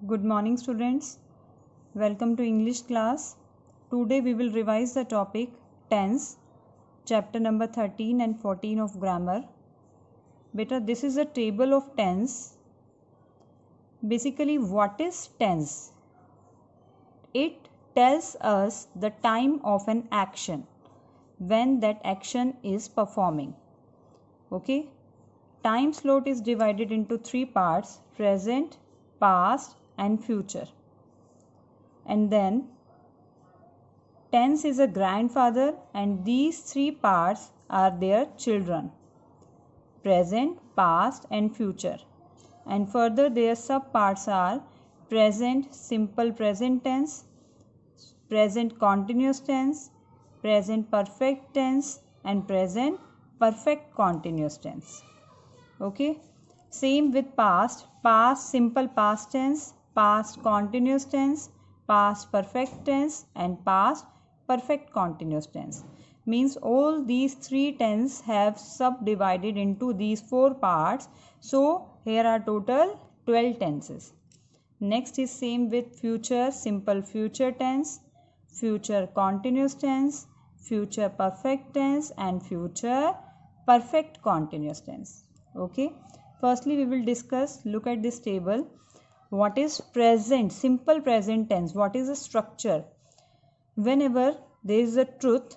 Good morning, students. Welcome to English class. Today we will revise the topic tense, chapter number 13 and 14 of grammar. Beta, this is a table of tense. Basically, what is tense? It tells us the time of an action when that action is performing. Okay? Time slot is divided into three parts: present, past, and future. And then tense is a grandfather, and these three parts are their children: present, past, and future. And further, their sub parts are present simple present tense, present continuous tense, present perfect tense, and present perfect continuous tense. Okay, same with past: past simple past tense, past continuous tense, past perfect tense, and past perfect continuous tense. Means all these three tense have subdivided into these four parts. So here are total 12 tenses. Next is same with future: simple future tense, future continuous tense, future perfect tense, and future perfect continuous tense. Okay, firstly we will discuss, look at this table. What is present simple present tense? What is the structure? Whenever there is a truth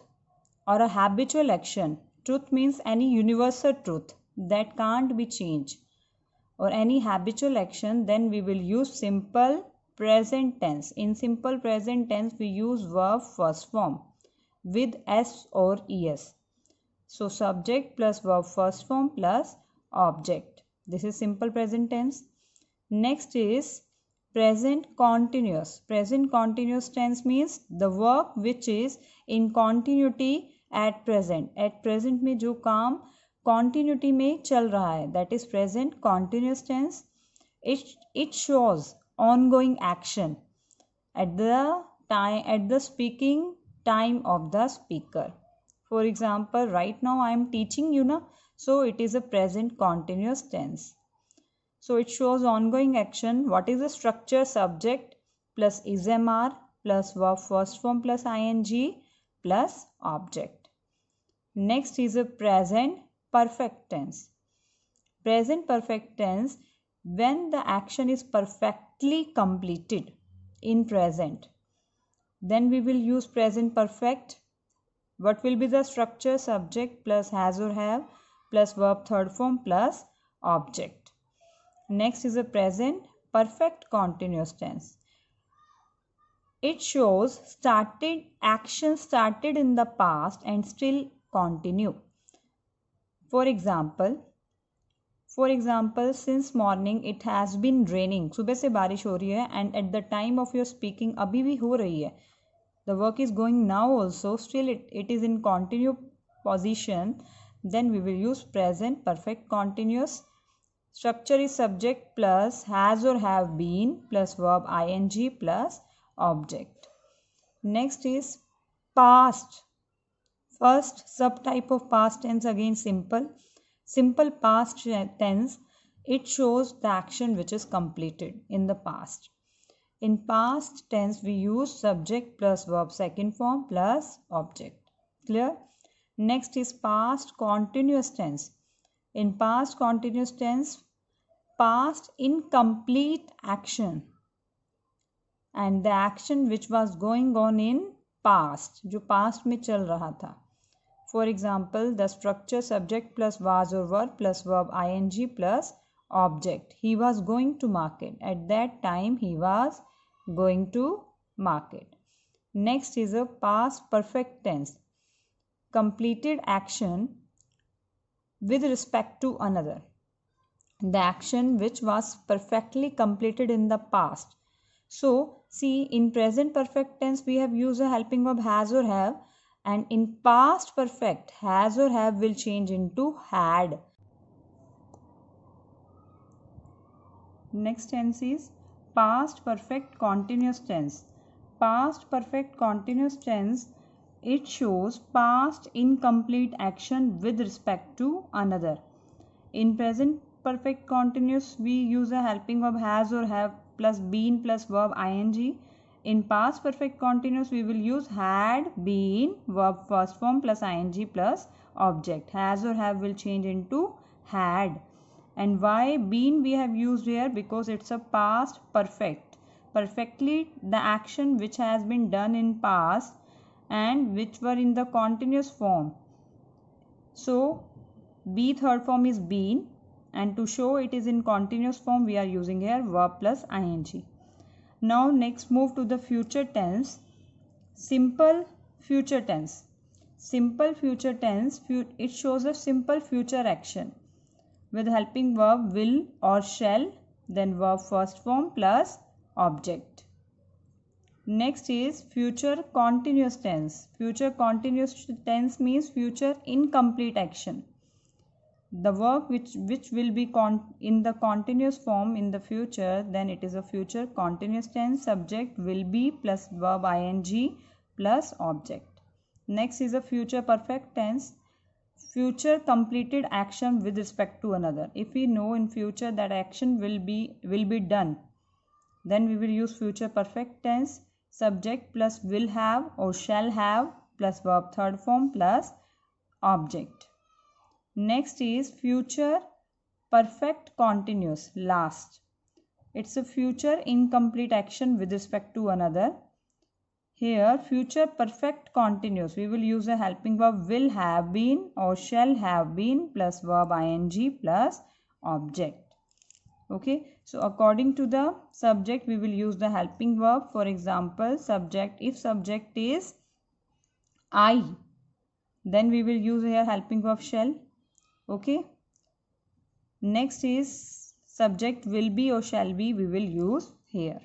or a habitual action, truth means any universal truth that can't be changed, or any habitual action, then we will use simple present tense. In simple present tense we use verb first form with s or es. So subject plus verb first form plus object. This is simple present tense. Next is present continuous. Present continuous tense means the work which is in continuity at present. At present में जो काम continuity में चल रहा है, that is present continuous tense. It shows ongoing action at the speaking time of the speaker. For example, right now I am teaching you na, so it is a present continuous tense. So it shows ongoing action. What is the structure? Subject plus ismr plus verb first form plus ing plus object. Next is a present perfect tense. Present perfect tense, when the action is perfectly completed in present, then we will use present perfect. What will be the structure? Subject plus has or have plus verb third form plus object. Next is a present perfect continuous tense. It shows action started in the past and still continue. For example, since morning it has been raining. सुबह से बारिश हो रही है and at the time of your speaking अभी भी हो रही है. The work is going now also, still it is in continue position. Then we will use present perfect continuous. Structure is subject plus has or have been plus verb ing plus object. Next is past. First subtype of past tense, again simple past tense. It shows the action which is completed in the past. In past tense we use subject plus verb second form plus object. Clear? Next is past continuous tense. In past continuous tense, past incomplete action and the action which was going on in past, जो past में चल रहा था. For example, the structure subject plus was or were plus verb ing plus object. He was going to market. At that time he was going to market. Next is a past perfect tense. Completed action with respect to another. The action which was perfectly completed in the past. So, see, in present perfect tense we have used a helping verb has or have, and in past perfect has or have will change into had. Next tense is past perfect continuous tense. Past perfect continuous tense, it shows past incomplete action with respect to another. In present perfect continuous we use a helping verb has or have plus been plus verb ing. In past perfect continuous, we will use had, been, verb first form plus ing plus object. Has or have will change into had. And why been we have used here? Because it's a past perfect. Perfectly the action which has been done in past and which were in the continuous form. So be third form is been, and to show it is in continuous form we are using here verb plus ing. Now next move to the future tense. Simple future tense. Simple future tense, it shows a simple future action with helping verb will or shall, then verb first form plus object. Next is future continuous tense. Future continuous tense means future incomplete action. The verb which will be in the continuous form in the future, then it is a future continuous tense. Subject will be plus verb ing plus object. Next is a future perfect tense. Future completed action with respect to another. If we know in future that action will be done, then we will use future perfect tense. Subject plus will have or shall have plus verb third form plus object. Next is future perfect continuous, last. It's a future incomplete action with respect to another. Here future perfect continuous, we will use a helping verb will have been or shall have been plus verb ing plus object. Okay, so according to the subject we will use the helping verb. For example, subject, if subject is I, then we will use here helping verb shall. Okay, next is subject will be or shall be, we will use here.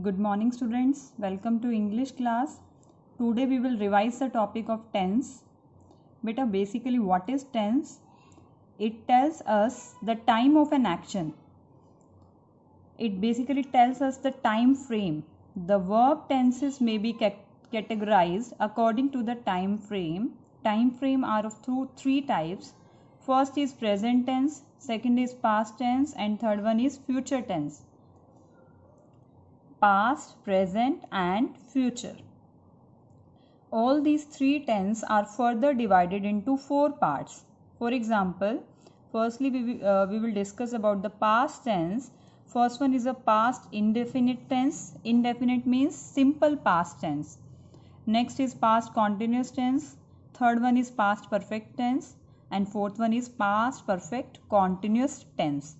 Good morning students, welcome to English class. Today we will revise the topic of tense. Beta, basically what is tense? It tells us the time of an action. It basically tells us the time frame. The verb tenses may be categorized according to the time frame. Time frame are of three types. First is present tense, second is past tense, and third one is future tense. Past, present and future. All these three tense are further divided into four parts. For example, firstly we will discuss about the past tense. First one is a past indefinite tense. Indefinite means simple past tense. Next is past continuous tense. Third one is past perfect tense. And fourth one is past perfect continuous tense.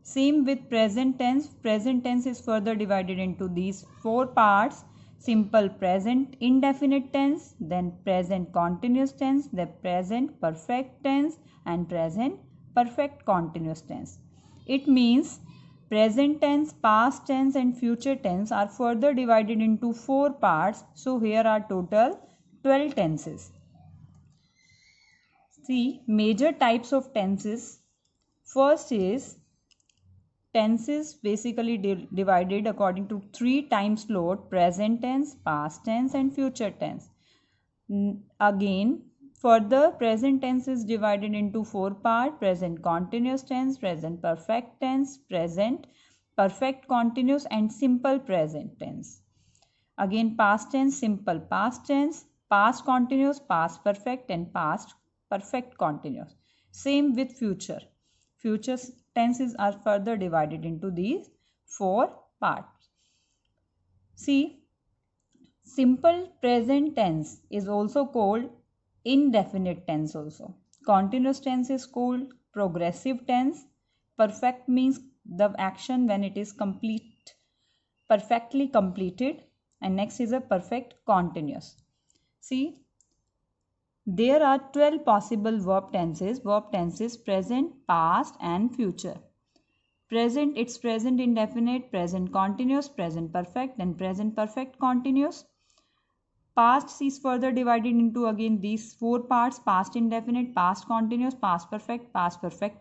Same with present tense. Present tense is further divided into these four parts. Simple present indefinite tense, then present continuous tense, then present perfect tense and present perfect continuous tense. It means present tense, past tense and future tense are further divided into four parts. So here are total 12 tenses. See, major types of tenses. First is tenses basically divided according to three time slot: present tense, past tense and future tense. Again, further present tense is divided into four parts: present continuous tense, present perfect tense, present perfect continuous and simple present tense. Again, past tense, simple past tense, past continuous, past perfect and past perfect continuous. Same with future. Future tenses are further divided into these four parts. See, simple present tense is also called indefinite tense also. Continuous tense is called progressive tense. Perfect means the action when it is complete, perfectly completed. And next is a perfect continuous. See, there are 12 possible verb tenses. Verb tenses present, past and future. Present, it's present indefinite, present continuous, present perfect and present perfect continuous. Past is further divided into again these four parts: past indefinite, past continuous, past perfect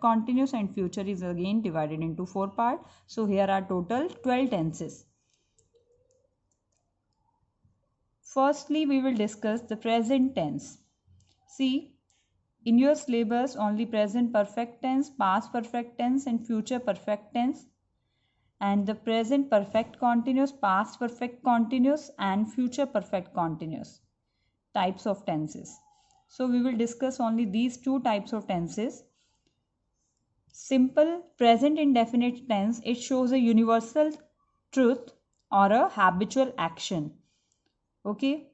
continuous, and future is again divided into four parts. So here are total 12 tenses. Firstly, we will discuss the present tense. See, in your syllabus only present perfect tense, past perfect tense and future perfect tense. and the present perfect continuous, past perfect continuous, and future perfect continuous types of tenses. So we will discuss only these two types of tenses. Simple present indefinite tense, it shows a universal truth or a habitual action. Okay.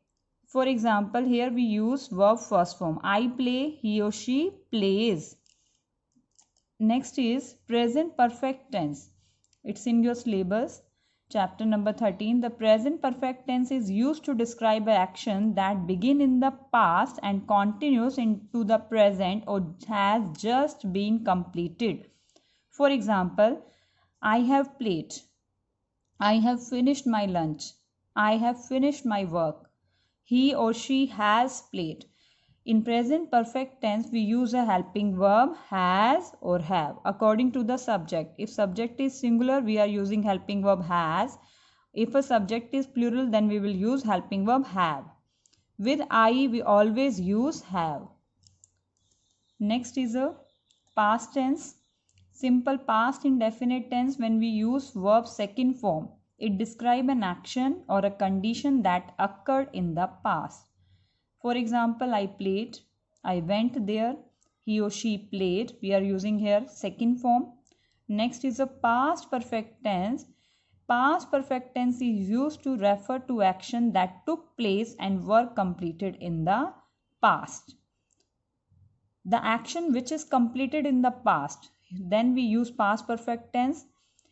For example, here we use verb first form. I play, he or she plays. Next is present perfect tense. It's in your syllabus. Chapter number 13. The present perfect tense is used to describe an action that begin in the past and continues into the present or has just been completed. For example, I have played. I have finished my lunch. I have finished my work. He or she has played. In present perfect tense, we use a helping verb has or have according to the subject. If subject is singular, we are using helping verb has. If a subject is plural, then we will use helping verb have. With I, we always use have. Next is a past tense. Simple past indefinite tense, when we use verb second form, it describes an action or a condition that occurred in the past. For example, I played, I went there, he or she played. We are using here second form. Next is a past perfect tense. Past perfect tense is used to refer to action that took place and were completed in the past. The action which is completed in the past, then we use past perfect tense.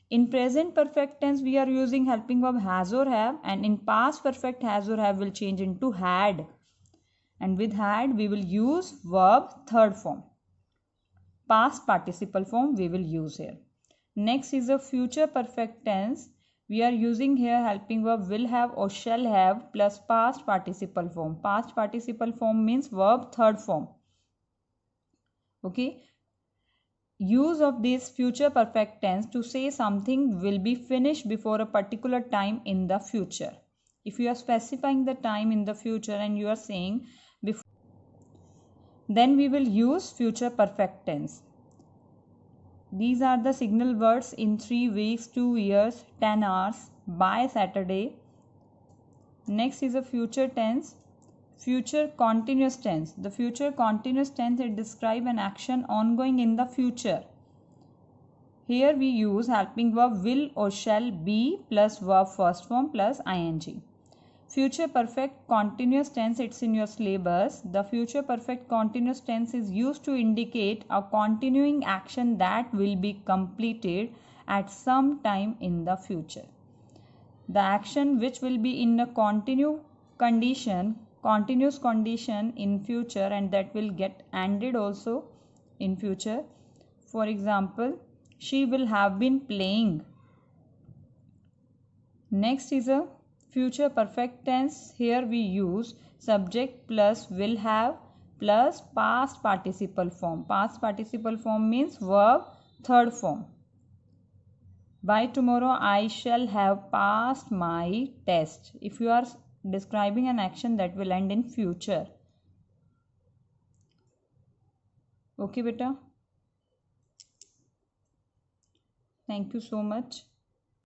In present perfect tense, we are using helping verb has or have, and in past perfect has or have will change into had. And with had, we will use verb third form. Past participle form we will use here. Next is a future perfect tense. We are using here helping verb will have or shall have plus past participle form. Past participle form means verb third form. Okay. Use of this future perfect tense to say something will be finished before a particular time in the future. If you are specifying the time in the future and you are saying before, then we will use future perfect tense. These are the signal words in 3 weeks, 2 years, 10 hours, by Saturday. Next is a future tense. Future continuous tense. The future continuous tense, it describes an action ongoing in the future. Here we use helping verb will or shall be plus verb first form plus ing. Future perfect continuous tense, it's in your syllabus. The future perfect continuous tense is used to indicate a continuing action that will be completed at some time in the future. The action which will be in a continuous condition in future, and that will get ended also in future. For example, she will have been playing. Next is a future perfect tense. Here we use subject plus will have plus past participle form. Past participle form means verb third form. By tomorrow I shall have passed my test. If you are describing an action that will end in future. Okay, beta. Thank you so much.